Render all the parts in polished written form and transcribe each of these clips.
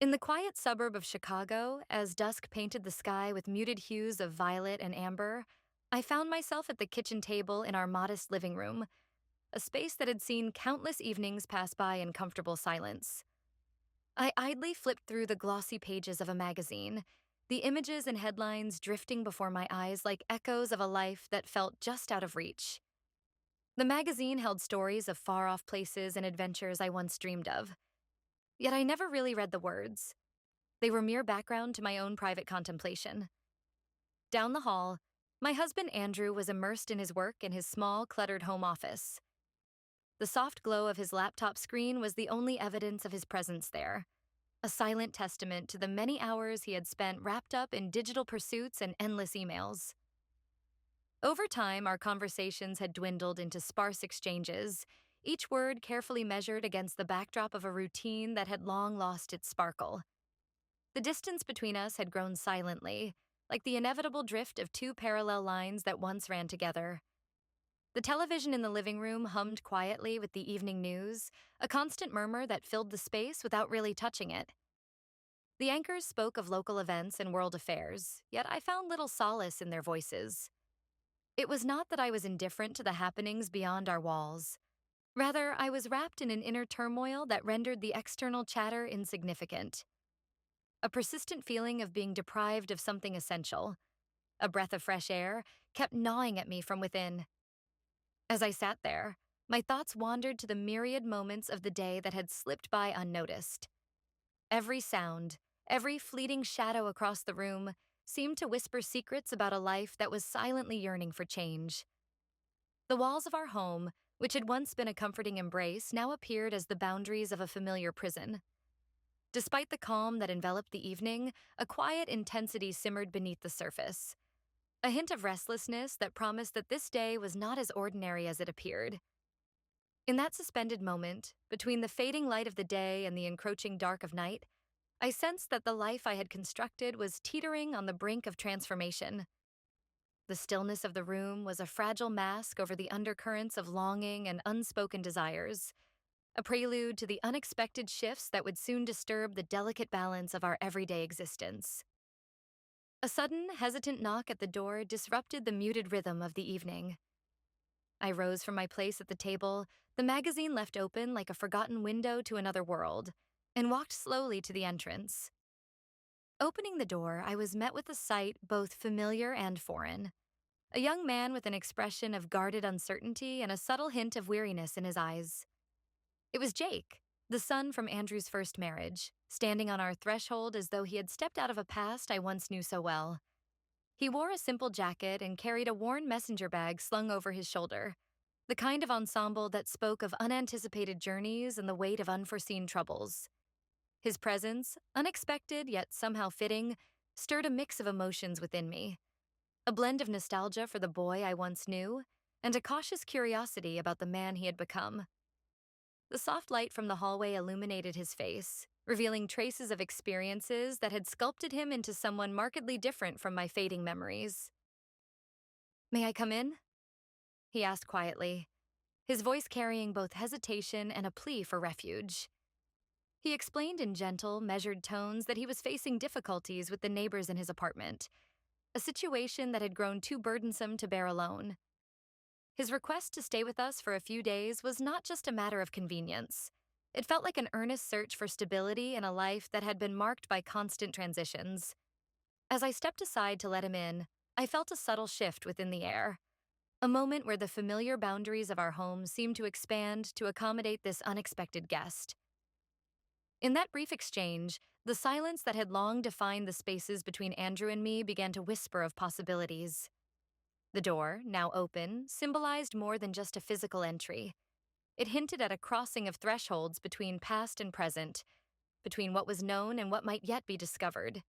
In the quiet suburb of Chicago, as dusk painted the sky with muted hues of violet and amber, I found myself at the kitchen table in our modest living room, a space that had seen countless evenings pass by in comfortable silence. I idly flipped through the glossy pages of a magazine, the images and headlines drifting before my eyes like echoes of a life that felt just out of reach. The magazine held stories of far off places and adventures I once dreamed of, yet I never really read the words. They were mere background to my own private contemplation. Down the hall, my husband Andrew was immersed in his work in his small, cluttered home office. The soft glow of his laptop screen was the only evidence of his presence there, a silent testament to the many hours he had spent wrapped up in digital pursuits and endless emails. Over time, our conversations had dwindled into sparse exchanges, each word carefully measured against the backdrop of a routine that had long lost its sparkle. The distance between us had grown silently, like the inevitable drift of two parallel lines that once ran together. The television in the living room hummed quietly with the evening news, a constant murmur that filled the space without really touching it. The anchors spoke of local events and world affairs, yet I found little solace in their voices. It was not that I was indifferent to the happenings beyond our walls. Rather, I was wrapped in an inner turmoil that rendered the external chatter insignificant. A persistent feeling of being deprived of something essential, a breath of fresh air, kept gnawing at me from within. As I sat there, my thoughts wandered to the myriad moments of the day that had slipped by unnoticed. Every sound, every fleeting shadow across the room seemed to whisper secrets about a life that was silently yearning for change. The walls of our home, which had once been a comforting embrace, now appeared as the boundaries of a familiar prison. Despite the calm that enveloped the evening, a quiet intensity simmered beneath the surface, a hint of restlessness that promised that this day was not as ordinary as it appeared. In that suspended moment, between the fading light of the day and the encroaching dark of night, I sensed that the life I had constructed was teetering on the brink of transformation. The stillness of the room was a fragile mask over the undercurrents of longing and unspoken desires, a prelude to the unexpected shifts that would soon disturb the delicate balance of our everyday existence. A sudden, hesitant knock at the door disrupted the muted rhythm of the evening. I rose from my place at the table, the magazine left open like a forgotten window to another world, and walked slowly to the entrance. Opening the door, I was met with a sight both familiar and foreign. A young man with an expression of guarded uncertainty and a subtle hint of weariness in his eyes. It was Jake, the son from Andrew's first marriage, standing on our threshold as though he had stepped out of a past I once knew so well. He wore a simple jacket and carried a worn messenger bag slung over his shoulder, the kind of ensemble that spoke of unanticipated journeys and the weight of unforeseen troubles. His presence, unexpected yet somehow fitting, stirred a mix of emotions within me, a blend of nostalgia for the boy I once knew and a cautious curiosity about the man he had become. The soft light from the hallway illuminated his face, revealing traces of experiences that had sculpted him into someone markedly different from my fading memories. "May I come in?" he asked quietly, his voice carrying both hesitation and a plea for refuge. He explained in gentle, measured tones that he was facing difficulties with the neighbors in his apartment, a situation that had grown too burdensome to bear alone. His request to stay with us for a few days was not just a matter of convenience. It felt like an earnest search for stability in a life that had been marked by constant transitions. As I stepped aside to let him in, I felt a subtle shift within the air, a moment where the familiar boundaries of our home seemed to expand to accommodate this unexpected guest. In that brief exchange, the silence that had long defined the spaces between Andrew and me began to whisper of possibilities. The door, now open, symbolized more than just a physical entry. It hinted at a crossing of thresholds between past and present, between what was known and what might yet be discovered.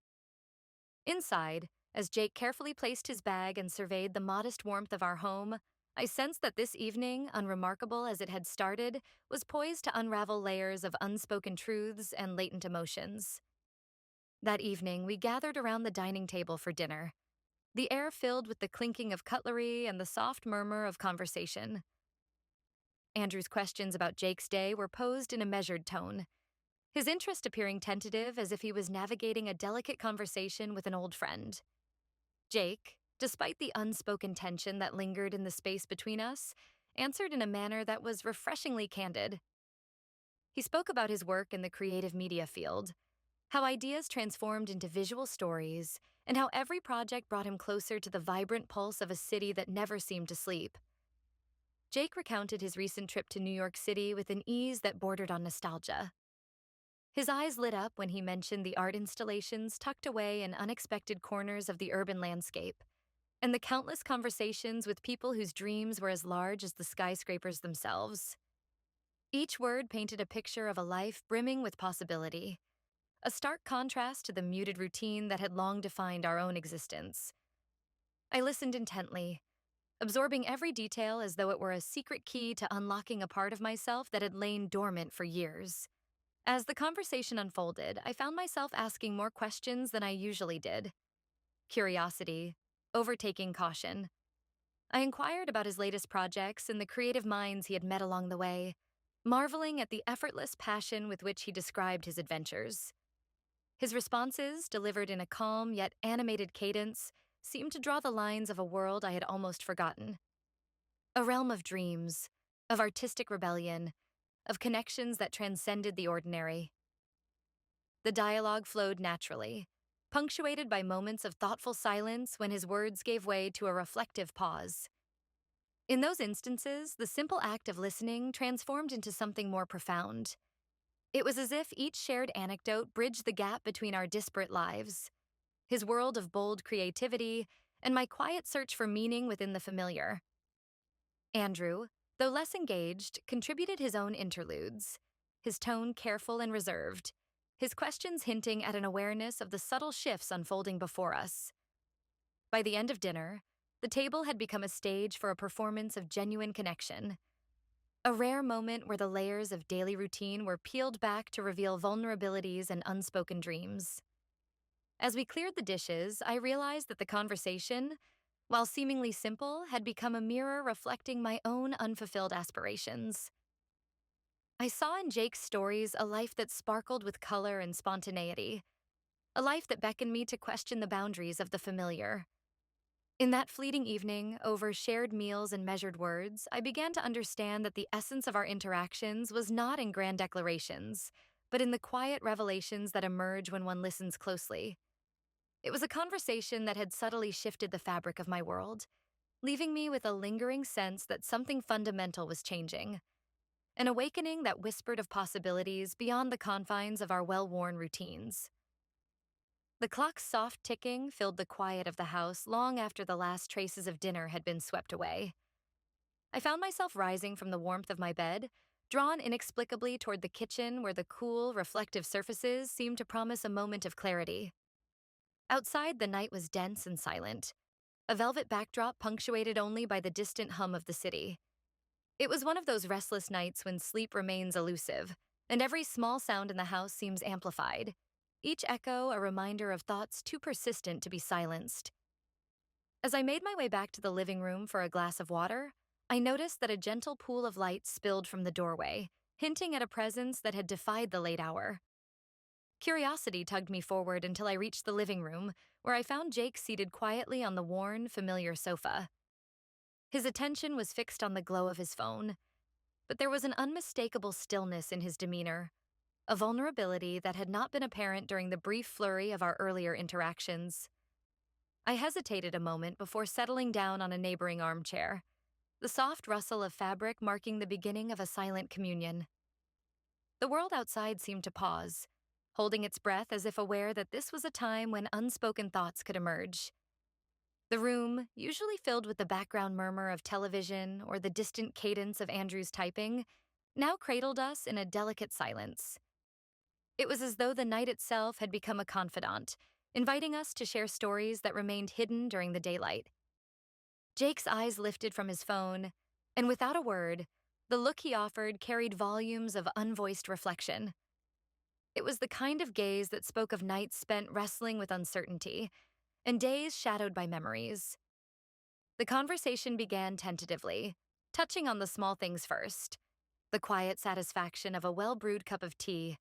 Inside, as Jake carefully placed his bag and surveyed the modest warmth of our home, I sensed that this evening, unremarkable as it had started, was poised to unravel layers of unspoken truths and latent emotions. That evening, we gathered around the dining table for dinner, the air filled with the clinking of cutlery and the soft murmur of conversation. Andrew's questions about Jake's day were posed in a measured tone, his interest appearing tentative as if he was navigating a delicate conversation with an old friend. Jake, despite the unspoken tension that lingered in the space between us, answered in a manner that was refreshingly candid. He spoke about his work in the creative media field, how ideas transformed into visual stories, and how every project brought him closer to the vibrant pulse of a city that never seemed to sleep. Jake recounted his recent trip to New York City with an ease that bordered on nostalgia. His eyes lit up when he mentioned the art installations tucked away in unexpected corners of the urban landscape, and the countless conversations with people whose dreams were as large as the skyscrapers themselves. Each word painted a picture of a life brimming with possibility, a stark contrast to the muted routine that had long defined our own existence. I listened intently, absorbing every detail as though it were a secret key to unlocking a part of myself that had lain dormant for years. As the conversation unfolded, I found myself asking more questions than I usually did. Curiosity, overtaking caution. I inquired about his latest projects and the creative minds he had met along the way, marveling at the effortless passion with which he described his adventures. His responses, delivered in a calm yet animated cadence, seemed to draw the lines of a world I had almost forgotten. A realm of dreams, of artistic rebellion, of connections that transcended the ordinary. The dialogue flowed naturally, punctuated by moments of thoughtful silence when his words gave way to a reflective pause. In those instances, the simple act of listening transformed into something more profound. It was as if each shared anecdote bridged the gap between our disparate lives, his world of bold creativity and my quiet search for meaning within the familiar. Andrew, though less engaged, contributed his own interludes, his tone careful and reserved, his questions hinting at an awareness of the subtle shifts unfolding before us. By the end of dinner, the table had become a stage for a performance of genuine connection, a rare moment where the layers of daily routine were peeled back to reveal vulnerabilities and unspoken dreams. As we cleared the dishes, I realized that the conversation, while seemingly simple, had become a mirror reflecting my own unfulfilled aspirations. I saw in Jake's stories a life that sparkled with color and spontaneity, a life that beckoned me to question the boundaries of the familiar. In that fleeting evening, over shared meals and measured words, I began to understand that the essence of our interactions was not in grand declarations, but in the quiet revelations that emerge when one listens closely. It was a conversation that had subtly shifted the fabric of my world, leaving me with a lingering sense that something fundamental was changing, an awakening that whispered of possibilities beyond the confines of our well-worn routines. The clock's soft ticking filled the quiet of the house long after the last traces of dinner had been swept away. I found myself rising from the warmth of my bed, drawn inexplicably toward the kitchen where the cool, reflective surfaces seemed to promise a moment of clarity. Outside, the night was dense and silent, a velvet backdrop punctuated only by the distant hum of the city. It was one of those restless nights when sleep remains elusive, and every small sound in the house seems amplified, each echo a reminder of thoughts too persistent to be silenced. As I made my way back to the living room for a glass of water, I noticed that a gentle pool of light spilled from the doorway, hinting at a presence that had defied the late hour. Curiosity tugged me forward until I reached the living room, where I found Jake seated quietly on the worn, familiar sofa. His attention was fixed on the glow of his phone, but there was an unmistakable stillness in his demeanor, a vulnerability that had not been apparent during the brief flurry of our earlier interactions. I hesitated a moment before settling down on a neighboring armchair, the soft rustle of fabric marking the beginning of a silent communion. The world outside seemed to pause, holding its breath as if aware that this was a time when unspoken thoughts could emerge. The room, usually filled with the background murmur of television or the distant cadence of Andrew's typing, now cradled us in a delicate silence. It was as though the night itself had become a confidant, inviting us to share stories that remained hidden during the daylight. Jake's eyes lifted from his phone, and without a word, the look he offered carried volumes of unvoiced reflection. It was the kind of gaze that spoke of nights spent wrestling with uncertainty, and days shadowed by memories. The conversation began tentatively, touching on the small things first, the quiet satisfaction of a well-brewed cup of tea,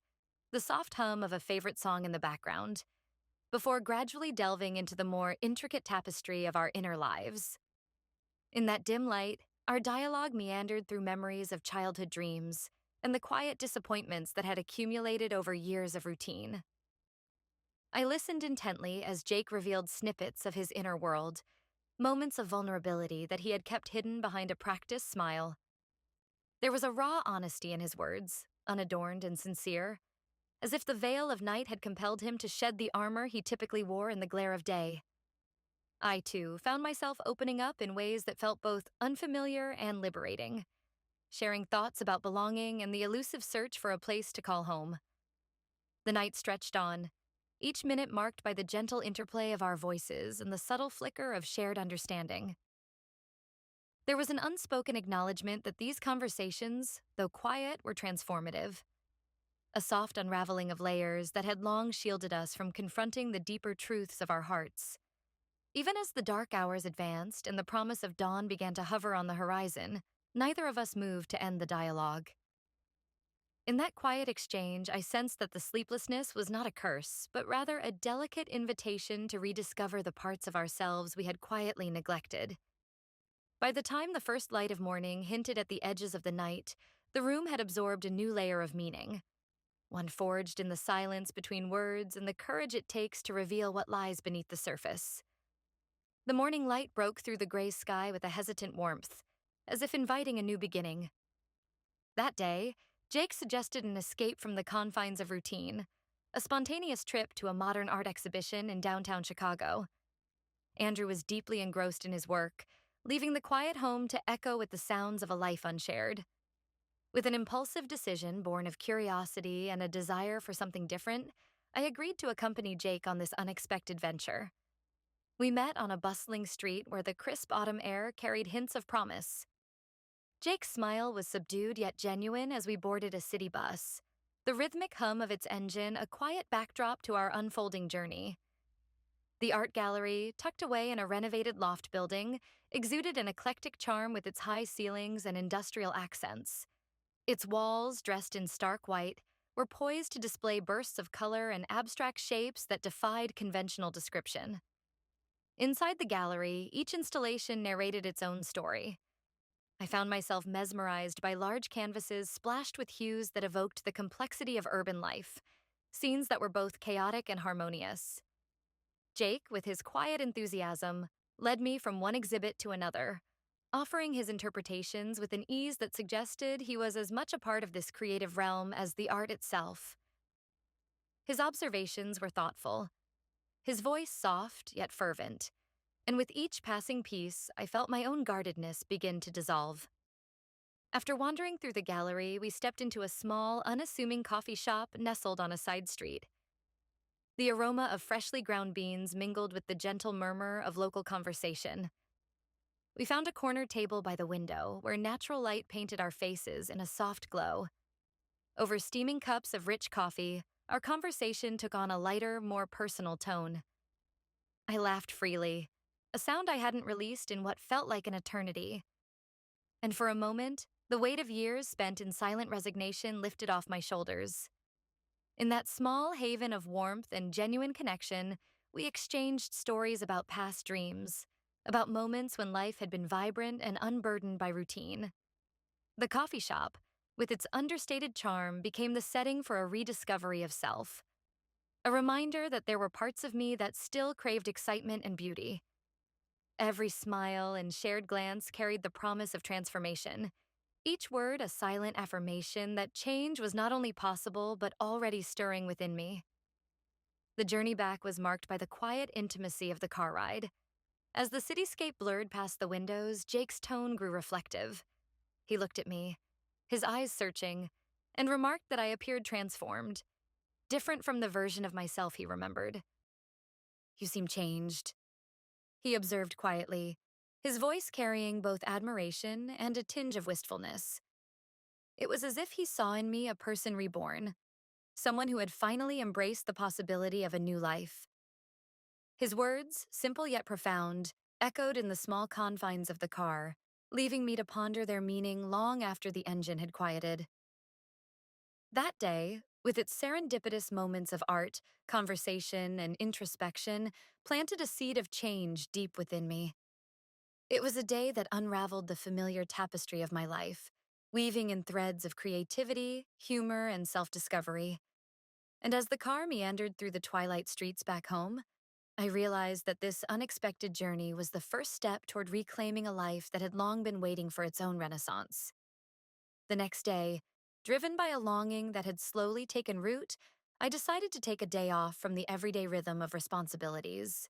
the soft hum of a favorite song in the background, before gradually delving into the more intricate tapestry of our inner lives. In that dim light, our dialogue meandered through memories of childhood dreams and the quiet disappointments that had accumulated over years of routine. I listened intently as Jake revealed snippets of his inner world, moments of vulnerability that he had kept hidden behind a practiced smile. There was a raw honesty in his words, unadorned and sincere, as if the veil of night had compelled him to shed the armor he typically wore in the glare of day. I, too, found myself opening up in ways that felt both unfamiliar and liberating, sharing thoughts about belonging and the elusive search for a place to call home. The night stretched on, each minute marked by the gentle interplay of our voices and the subtle flicker of shared understanding. There was an unspoken acknowledgement that these conversations, though quiet, were transformative. A soft unraveling of layers that had long shielded us from confronting the deeper truths of our hearts. Even as the dark hours advanced and the promise of dawn began to hover on the horizon, neither of us moved to end the dialogue. In that quiet exchange, I sensed that the sleeplessness was not a curse, but rather a delicate invitation to rediscover the parts of ourselves we had quietly neglected. By the time the first light of morning hinted at the edges of the night, the room had absorbed a new layer of meaning, one forged in the silence between words and the courage it takes to reveal what lies beneath the surface. The morning light broke through the gray sky with a hesitant warmth, as if inviting a new beginning. That day, Jake suggested an escape from the confines of routine, a spontaneous trip to a modern art exhibition in downtown Chicago. Andrew was deeply engrossed in his work, leaving the quiet home to echo with the sounds of a life unshared. With an impulsive decision born of curiosity and a desire for something different, I agreed to accompany Jake on this unexpected venture. We met on a bustling street where the crisp autumn air carried hints of promise. Jake's smile was subdued yet genuine as we boarded a city bus, the rhythmic hum of its engine a quiet backdrop to our unfolding journey. The art gallery, tucked away in a renovated loft building, exuded an eclectic charm with its high ceilings and industrial accents. Its walls, dressed in stark white, were poised to display bursts of color and abstract shapes that defied conventional description. Inside the gallery, each installation narrated its own story. I found myself mesmerized by large canvases splashed with hues that evoked the complexity of urban life, scenes that were both chaotic and harmonious. Jake, with his quiet enthusiasm, led me from one exhibit to another, offering his interpretations with an ease that suggested he was as much a part of this creative realm as the art itself. His observations were thoughtful, his voice soft yet fervent, and with each passing piece, I felt my own guardedness begin to dissolve. After wandering through the gallery, we stepped into a small, unassuming coffee shop nestled on a side street. The aroma of freshly ground beans mingled with the gentle murmur of local conversation. We found a corner table by the window where natural light painted our faces in a soft glow. Over steaming cups of rich coffee, our conversation took on a lighter, more personal tone. I laughed freely, a sound I hadn't released in what felt like an eternity. And for a moment, the weight of years spent in silent resignation lifted off my shoulders. In that small haven of warmth and genuine connection, we exchanged stories about past dreams, about moments when life had been vibrant and unburdened by routine. The coffee shop, with its understated charm, became the setting for a rediscovery of self, a reminder that there were parts of me that still craved excitement and beauty. Every smile and shared glance carried the promise of transformation, each word a silent affirmation that change was not only possible but already stirring within me. The journey back was marked by the quiet intimacy of the car ride. As the cityscape blurred past the windows, Jake's tone grew reflective. He looked at me, his eyes searching, and remarked that I appeared transformed, different from the version of myself he remembered. "You seem changed," he observed quietly, his voice carrying both admiration and a tinge of wistfulness. It was as if he saw in me a person reborn, someone who had finally embraced the possibility of a new life. His words, simple yet profound, echoed in the small confines of the car, leaving me to ponder their meaning long after the engine had quieted. That day, with its serendipitous moments of art, conversation, and introspection, planted a seed of change deep within me. It was a day that unraveled the familiar tapestry of my life, weaving in threads of creativity, humor, and self-discovery. And as the car meandered through the twilight streets back home, I realized that this unexpected journey was the first step toward reclaiming a life that had long been waiting for its own renaissance. The next day, driven by a longing that had slowly taken root, I decided to take a day off from the everyday rhythm of responsibilities.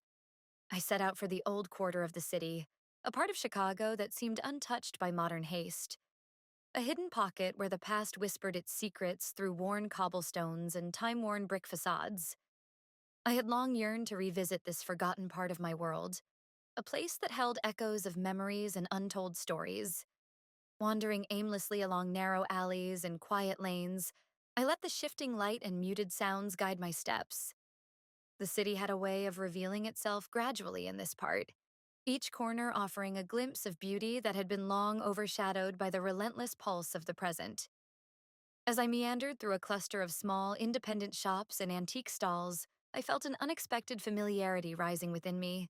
I set out for the old quarter of the city, a part of Chicago that seemed untouched by modern haste, a hidden pocket where the past whispered its secrets through worn cobblestones and time-worn brick facades. I had long yearned to revisit this forgotten part of my world, a place that held echoes of memories and untold stories. Wandering aimlessly along narrow alleys and quiet lanes, I let the shifting light and muted sounds guide my steps. The city had a way of revealing itself gradually in this part, each corner offering a glimpse of beauty that had been long overshadowed by the relentless pulse of the present. As I meandered through a cluster of small, independent shops and antique stalls, I felt an unexpected familiarity rising within me,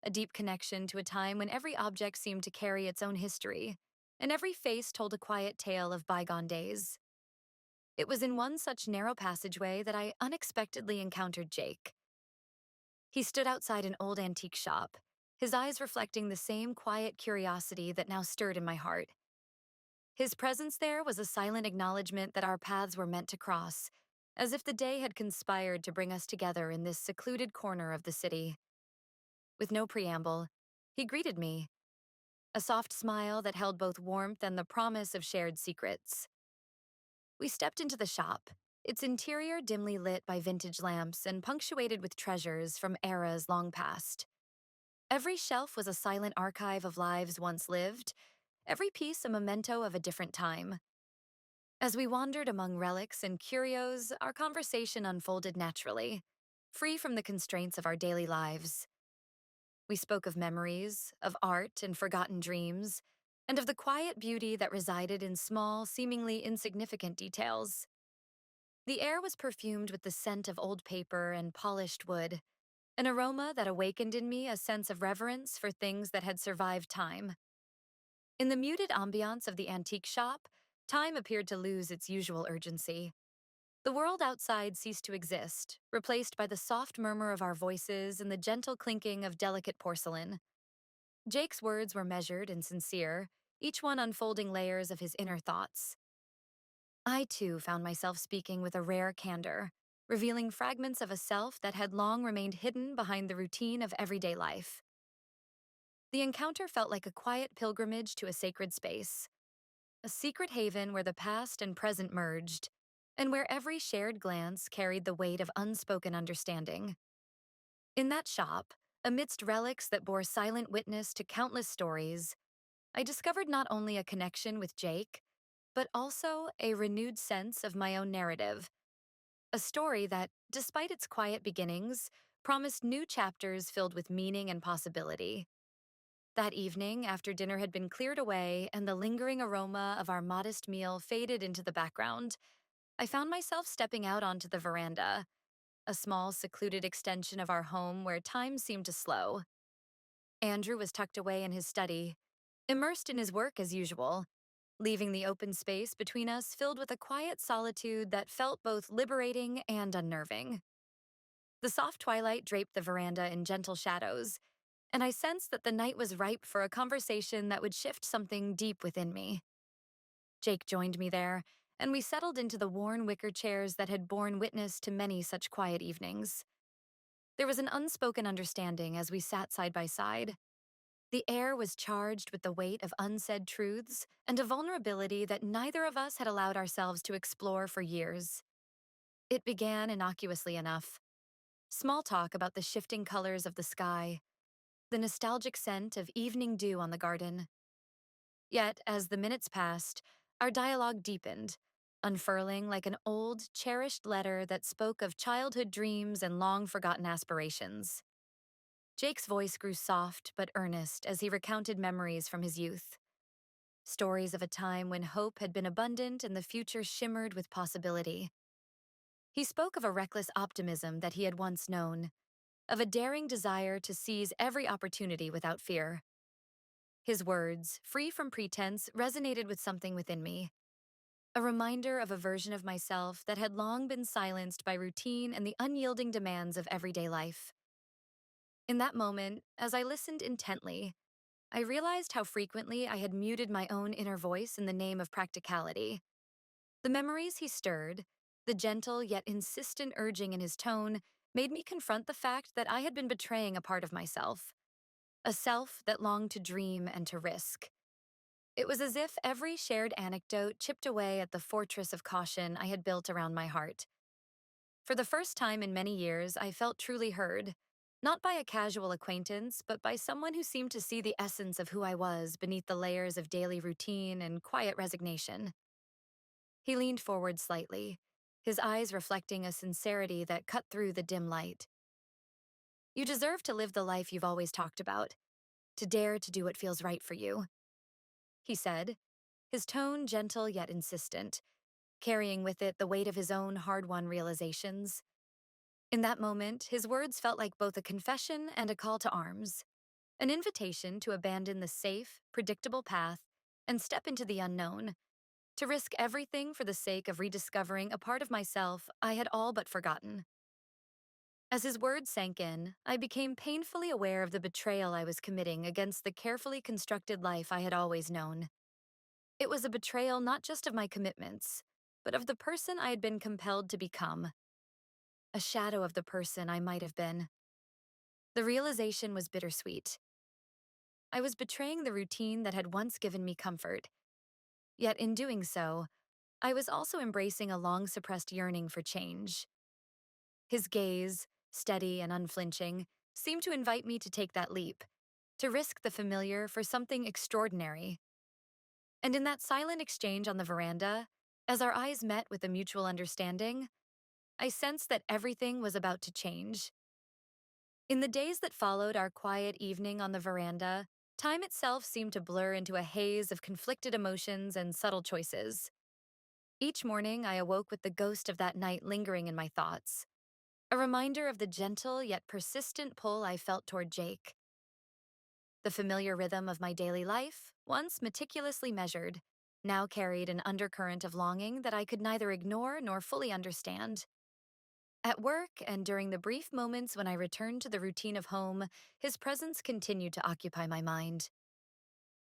a deep connection to a time when every object seemed to carry its own history, and every face told a quiet tale of bygone days. It was in one such narrow passageway that I unexpectedly encountered Jake. He stood outside an old antique shop, his eyes reflecting the same quiet curiosity that now stirred in my heart. His presence there was a silent acknowledgement that our paths were meant to cross, as if the day had conspired to bring us together in this secluded corner of the city. With no preamble, he greeted me, a soft smile that held both warmth and the promise of shared secrets. We stepped into the shop, its interior dimly lit by vintage lamps and punctuated with treasures from eras long past. Every shelf was a silent archive of lives once lived, every piece a memento of a different time. As we wandered among relics and curios, our conversation unfolded naturally, free from the constraints of our daily lives. We spoke of memories, of art and forgotten dreams, and of the quiet beauty that resided in small, seemingly insignificant details. The air was perfumed with the scent of old paper and polished wood, an aroma that awakened in me a sense of reverence for things that had survived time. In the muted ambiance of the antique shop, time appeared to lose its usual urgency. The world outside ceased to exist, replaced by the soft murmur of our voices and the gentle clinking of delicate porcelain. Jake's words were measured and sincere, each one unfolding layers of his inner thoughts. I, too, found myself speaking with a rare candor, revealing fragments of a self that had long remained hidden behind the routine of everyday life. The encounter felt like a quiet pilgrimage to a sacred space, a secret haven where the past and present merged, and where every shared glance carried the weight of unspoken understanding. In that shop, amidst relics that bore silent witness to countless stories, I discovered not only a connection with Jake, but also a renewed sense of my own narrative, a story that, despite its quiet beginnings, promised new chapters filled with meaning and possibility. That evening, after dinner had been cleared away and the lingering aroma of our modest meal faded into the background, I found myself stepping out onto the veranda, a small, secluded extension of our home where time seemed to slow. Andrew was tucked away in his study, immersed in his work as usual, leaving the open space between us filled with a quiet solitude that felt both liberating and unnerving. The soft twilight draped the veranda in gentle shadows, and I sensed that the night was ripe for a conversation that would shift something deep within me. Jake joined me there, and we settled into the worn wicker chairs that had borne witness to many such quiet evenings. There was an unspoken understanding as we sat side by side. The air was charged with the weight of unsaid truths and a vulnerability that neither of us had allowed ourselves to explore for years. It began innocuously enough. Small talk about the shifting colors of the sky, the nostalgic scent of evening dew on the garden. Yet, as the minutes passed, our dialogue deepened, unfurling like an old, cherished letter that spoke of childhood dreams and long-forgotten aspirations. Jake's voice grew soft but earnest as he recounted memories from his youth. Stories of a time when hope had been abundant and the future shimmered with possibility. He spoke of a reckless optimism that he had once known, of a daring desire to seize every opportunity without fear. His words, free from pretense, resonated with something within me, a reminder of a version of myself that had long been silenced by routine and the unyielding demands of everyday life. In that moment, as I listened intently, I realized how frequently I had muted my own inner voice in the name of practicality. The memories he stirred, the gentle yet insistent urging in his tone, made me confront the fact that I had been betraying a part of myself, a self that longed to dream and to risk. It was as if every shared anecdote chipped away at the fortress of caution I had built around my heart. For the first time in many years, I felt truly heard, not by a casual acquaintance, but by someone who seemed to see the essence of who I was beneath the layers of daily routine and quiet resignation. He leaned forward slightly, his eyes reflecting a sincerity that cut through the dim light. "You deserve to live the life you've always talked about, to dare to do what feels right for you," he said, his tone gentle yet insistent, carrying with it the weight of his own hard-won realizations. In that moment, his words felt like both a confession and a call to arms, an invitation to abandon the safe, predictable path and step into the unknown, to risk everything for the sake of rediscovering a part of myself I had all but forgotten. As his words sank in, I became painfully aware of the betrayal I was committing against the carefully constructed life I had always known. It was a betrayal not just of my commitments, but of the person I had been compelled to become, a shadow of the person I might have been. The realization was bittersweet. I was betraying the routine that had once given me comfort, yet in doing so, I was also embracing a long-suppressed yearning for change. His gaze, steady and unflinching, seemed to invite me to take that leap, to risk the familiar for something extraordinary. And in that silent exchange on the veranda, as our eyes met with a mutual understanding, I sensed that everything was about to change. In the days that followed our quiet evening on the veranda, time itself seemed to blur into a haze of conflicted emotions and subtle choices. Each morning, I awoke with the ghost of that night lingering in my thoughts, a reminder of the gentle yet persistent pull I felt toward Jake. The familiar rhythm of my daily life, once meticulously measured, now carried an undercurrent of longing that I could neither ignore nor fully understand. At work and during the brief moments when I returned to the routine of home, his presence continued to occupy my mind.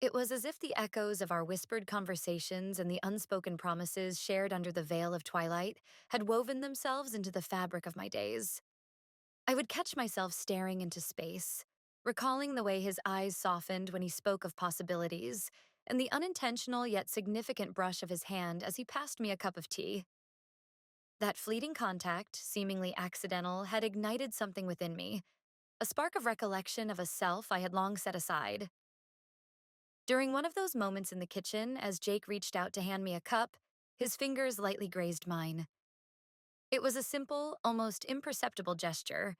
It was as if the echoes of our whispered conversations and the unspoken promises shared under the veil of twilight had woven themselves into the fabric of my days. I would catch myself staring into space, recalling the way his eyes softened when he spoke of possibilities, and the unintentional yet significant brush of his hand as he passed me a cup of tea. That fleeting contact, seemingly accidental, had ignited something within me, a spark of recollection of a self I had long set aside. During one of those moments in the kitchen, as Jake reached out to hand me a cup, his fingers lightly grazed mine. It was a simple, almost imperceptible gesture,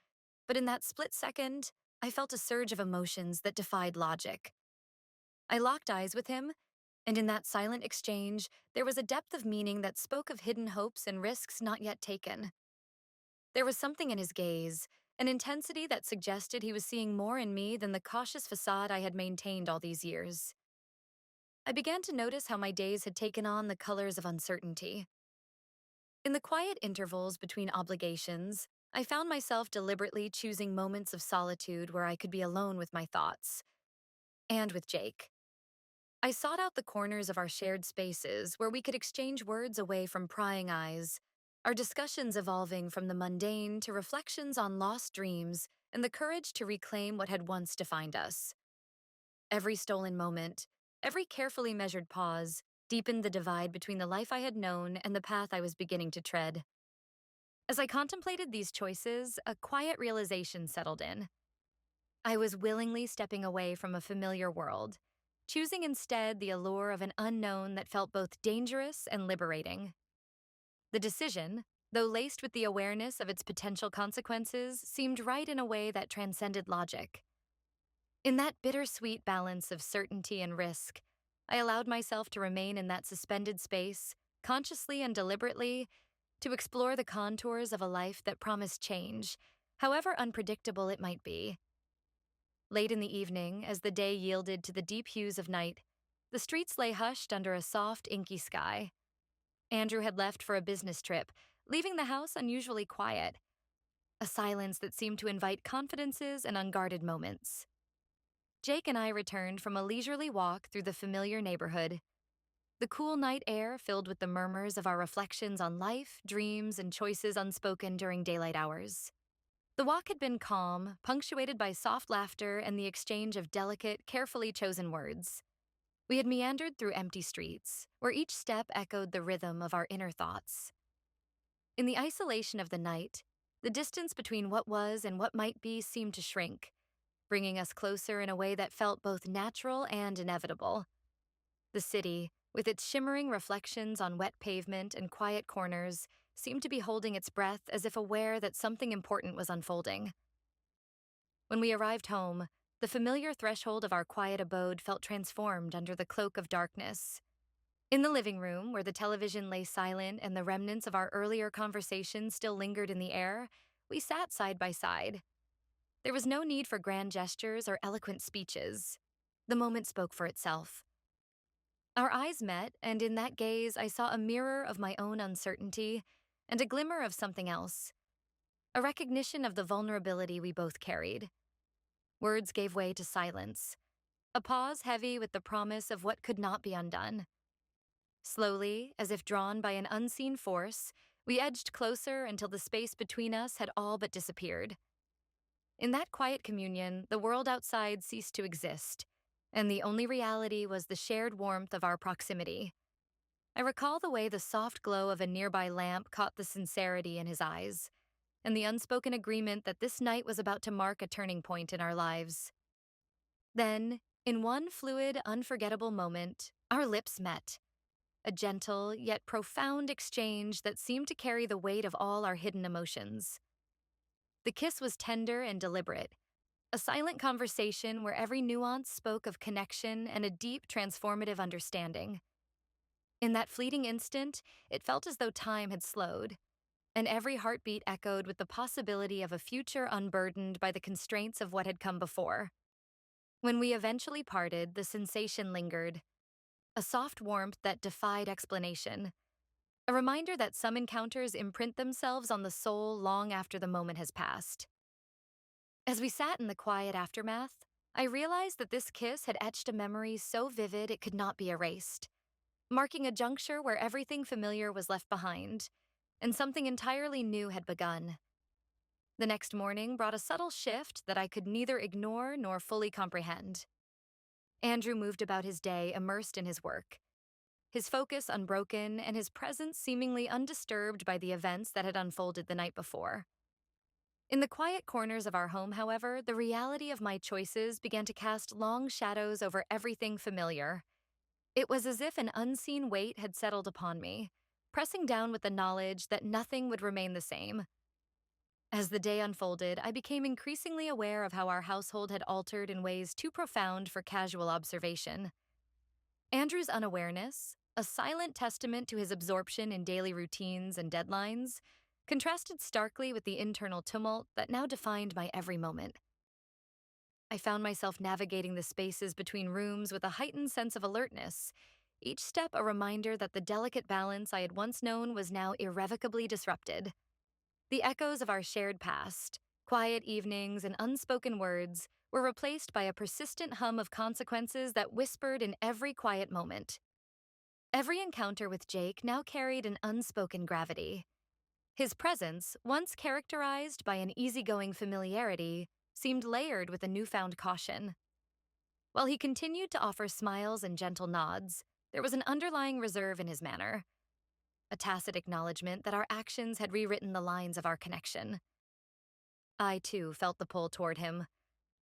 but in that split second, I felt a surge of emotions that defied logic. I locked eyes with him, and in that silent exchange, there was a depth of meaning that spoke of hidden hopes and risks not yet taken. There was something in his gaze, an intensity that suggested he was seeing more in me than the cautious facade I had maintained all these years. I began to notice how my days had taken on the colors of uncertainty. In the quiet intervals between obligations, I found myself deliberately choosing moments of solitude where I could be alone with my thoughts, and with Jake. I sought out the corners of our shared spaces where we could exchange words away from prying eyes, our discussions evolving from the mundane to reflections on lost dreams and the courage to reclaim what had once defined us. Every stolen moment, every carefully measured pause, deepened the divide between the life I had known and the path I was beginning to tread. As I contemplated these choices, a quiet realization settled in. I was willingly stepping away from a familiar world, choosing instead the allure of an unknown that felt both dangerous and liberating. The decision, though laced with the awareness of its potential consequences, seemed right in a way that transcended logic. In that bittersweet balance of certainty and risk, I allowed myself to remain in that suspended space, consciously and deliberately, to explore the contours of a life that promised change, however unpredictable it might be. Late in the evening, as the day yielded to the deep hues of night, the streets lay hushed under a soft, inky sky. Andrew had left for a business trip, leaving the house unusually quiet, a silence that seemed to invite confidences and unguarded moments. Jake and I returned from a leisurely walk through the familiar neighborhood, the cool night air filled with the murmurs of our reflections on life, dreams, and choices unspoken during daylight hours. The walk had been calm, punctuated by soft laughter and the exchange of delicate, carefully chosen words. We had meandered through empty streets, where each step echoed the rhythm of our inner thoughts. In the isolation of the night, the distance between what was and what might be seemed to shrink, bringing us closer in a way that felt both natural and inevitable. The city, with its shimmering reflections on wet pavement and quiet corners, seemed to be holding its breath as if aware that something important was unfolding. When we arrived home, the familiar threshold of our quiet abode felt transformed under the cloak of darkness. In the living room, where the television lay silent and the remnants of our earlier conversation still lingered in the air, we sat side by side. There was no need for grand gestures or eloquent speeches. The moment spoke for itself. Our eyes met, and in that gaze I saw a mirror of my own uncertainty and a glimmer of something else, a recognition of the vulnerability we both carried. Words gave way to silence, a pause heavy with the promise of what could not be undone. Slowly, as if drawn by an unseen force, we edged closer until the space between us had all but disappeared. In that quiet communion, the world outside ceased to exist, and the only reality was the shared warmth of our proximity. I recall the way the soft glow of a nearby lamp caught the sincerity in his eyes, and the unspoken agreement that this night was about to mark a turning point in our lives. Then, in one fluid, unforgettable moment, our lips met. A gentle, yet profound exchange that seemed to carry the weight of all our hidden emotions. The kiss was tender and deliberate, a silent conversation where every nuance spoke of connection and a deep, transformative understanding. In that fleeting instant, it felt as though time had slowed, and every heartbeat echoed with the possibility of a future unburdened by the constraints of what had come before. When we eventually parted, the sensation lingered, a soft warmth that defied explanation, a reminder that some encounters imprint themselves on the soul long after the moment has passed. As we sat in the quiet aftermath, I realized that this kiss had etched a memory so vivid it could not be erased, marking a juncture where everything familiar was left behind, and something entirely new had begun. The next morning brought a subtle shift that I could neither ignore nor fully comprehend. Andrew moved about his day immersed in his work, his focus unbroken and his presence seemingly undisturbed by the events that had unfolded the night before. In the quiet corners of our home, however, the reality of my choices began to cast long shadows over everything familiar. It was as if an unseen weight had settled upon me, pressing down with the knowledge that nothing would remain the same. As the day unfolded, I became increasingly aware of how our household had altered in ways too profound for casual observation. Andrew's unawareness, a silent testament to his absorption in daily routines and deadlines, contrasted starkly with the internal tumult that now defined my every moment. I found myself navigating the spaces between rooms with a heightened sense of alertness, each step a reminder that the delicate balance I had once known was now irrevocably disrupted. The echoes of our shared past, quiet evenings and unspoken words, were replaced by a persistent hum of consequences that whispered in every quiet moment. Every encounter with Jake now carried an unspoken gravity. His presence, once characterized by an easygoing familiarity, seemed layered with a newfound caution. While he continued to offer smiles and gentle nods, there was an underlying reserve in his manner, a tacit acknowledgement that our actions had rewritten the lines of our connection. I, too, felt the pull toward him,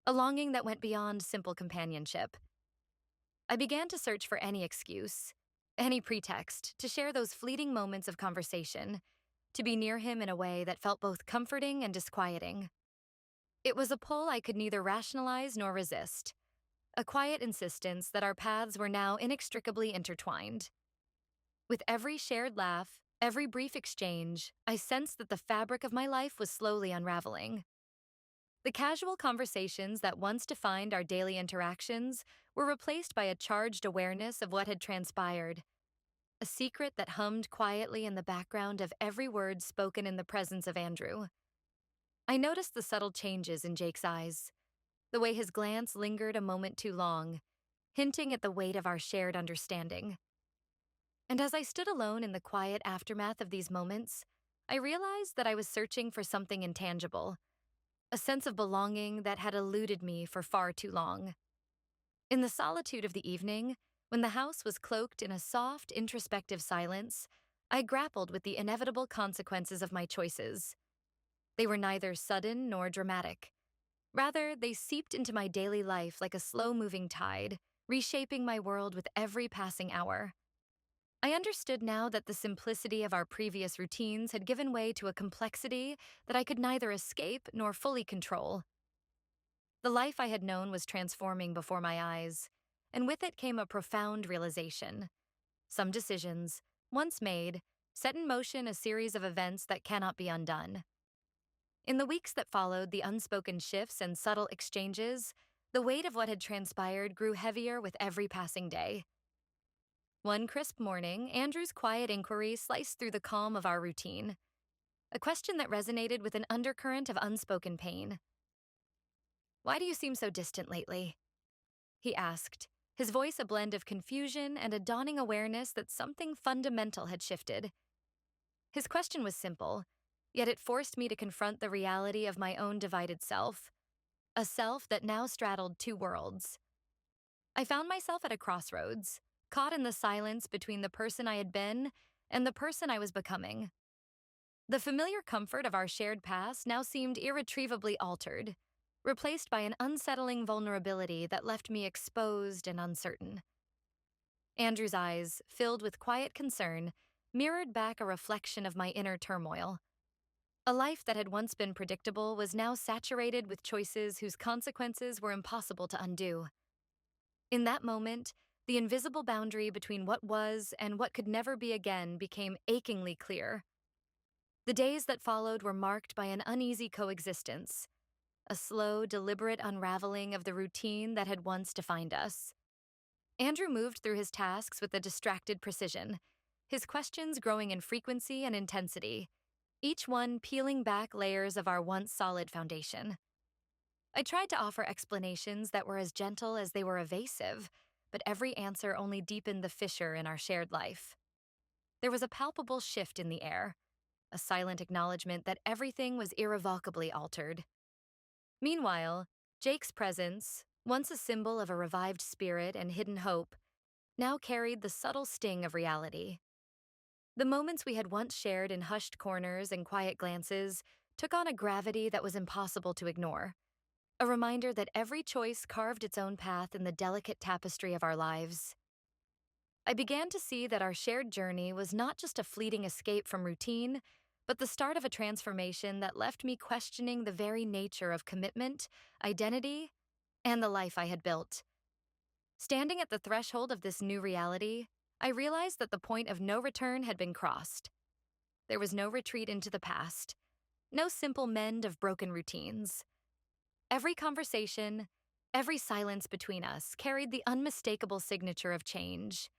a longing that went beyond simple companionship. I began to search for any excuse, any pretext to share those fleeting moments of conversation, to be near him in a way that felt both comforting and disquieting. It was a pull I could neither rationalize nor resist, a quiet insistence that our paths were now inextricably intertwined. With every shared laugh, Every brief exchange, I sensed that the fabric of my life was slowly unraveling. The casual conversations that once defined our daily interactions were replaced by a charged awareness of what had transpired, a secret that hummed quietly in the background of every word spoken in the presence of Andrew. I noticed the subtle changes in Jake's eyes, the way his glance lingered a moment too long, hinting at the weight of our shared understanding. And as I stood alone in the quiet aftermath of these moments, I realized that I was searching for something intangible, a sense of belonging that had eluded me for far too long. In the solitude of the evening, when the house was cloaked in a soft, introspective silence, I grappled with the inevitable consequences of my choices. They were neither sudden nor dramatic. Rather, they seeped into my daily life like a slow-moving tide, reshaping my world with every passing hour. I understood now that the simplicity of our previous routines had given way to a complexity that I could neither escape nor fully control. The life I had known was transforming before my eyes, and with it came a profound realization. Some decisions, once made, set in motion a series of events that cannot be undone. In the weeks that followed the unspoken shifts and subtle exchanges, the weight of what had transpired grew heavier with every passing day. One crisp morning, Andrew's quiet inquiry sliced through the calm of our routine, a question that resonated with an undercurrent of unspoken pain. "Why do you seem so distant lately?" he asked, his voice a blend of confusion and a dawning awareness that something fundamental had shifted. His question was simple, yet it forced me to confront the reality of my own divided self, a self that now straddled two worlds. I found myself at a crossroads, caught in the silence between the person I had been and the person I was becoming. The familiar comfort of our shared past now seemed irretrievably altered, replaced by an unsettling vulnerability that left me exposed and uncertain. Andrew's eyes, filled with quiet concern, mirrored back a reflection of my inner turmoil. A life that had once been predictable was now saturated with choices whose consequences were impossible to undo. In that moment, the invisible boundary between what was and what could never be again became achingly clear. The days that followed were marked by an uneasy coexistence, a slow, deliberate unraveling of the routine that had once defined us. Andrew moved through his tasks with a distracted precision, his questions growing in frequency and intensity, each one peeling back layers of our once solid foundation. I tried to offer explanations that were as gentle as they were evasive, but every answer only deepened the fissure in our shared life. There was a palpable shift in the air, a silent acknowledgement that everything was irrevocably altered. Meanwhile, Jake's presence, once a symbol of a revived spirit and hidden hope, now carried the subtle sting of reality. The moments we had once shared in hushed corners and quiet glances took on a gravity that was impossible to ignore, a reminder that every choice carved its own path in the delicate tapestry of our lives. I began to see that our shared journey was not just a fleeting escape from routine, but the start of a transformation that left me questioning the very nature of commitment, identity, and the life I had built. Standing at the threshold of this new reality, I realized that the point of no return had been crossed. There was no retreat into the past, no simple mend of broken routines. Every conversation, every silence between us carried the unmistakable signature of change,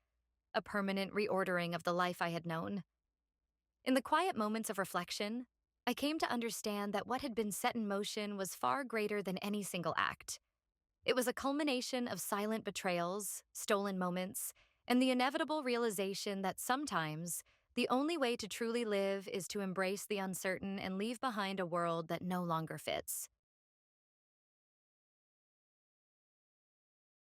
a permanent reordering of the life I had known. In the quiet moments of reflection, I came to understand that what had been set in motion was far greater than any single act. It was a culmination of silent betrayals, stolen moments, and the inevitable realization that sometimes the only way to truly live is to embrace the uncertain and leave behind a world that no longer fits.